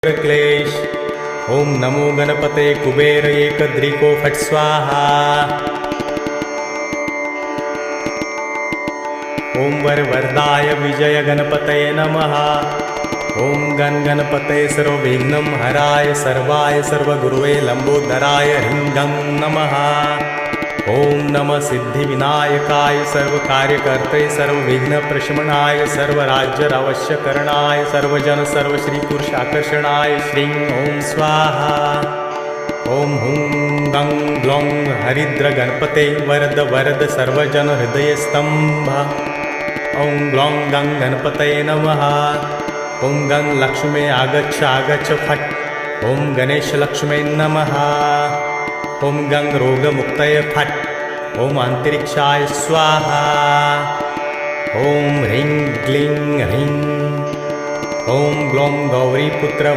क्लेश। ओम नमो गणपते कुबेर एकदृको फट् स्वाहा। ओम वरवरदाय विजय गणपतये नमः। ओम गणपते सर्वविघ्नं हराय सर्वाय सर्वगुरुवे लंबोदराय ह्रीं गं नमः। ओम नमः सिद्धिविनायकाय सर्वकार्यकर्ते सर्वविघ्नप्रशमनाय सर्वराज्यावश्यकरणाय सर्वजन सर्वश्रीपुरुषाकर्षणाय श्रीं ओम स्वाहा। ओम हुं गं ग्लौं हरिद्र गणपते वरद वरद सर्वजन हृदयस्तंभ। ओम ग्लौं गं गणपतये नमः। ओम गं लक्ष्मे आगच्छ आगच्छ फट्। ओम गणेश लक्ष्मे नमः। ओम गं रोगमुक्तये फट्। ओम अंतरिक्षाय स्वाहा। ओम ह्रीं क्लीं ह्रीं। ओम ग्लौं गौरीपुत्र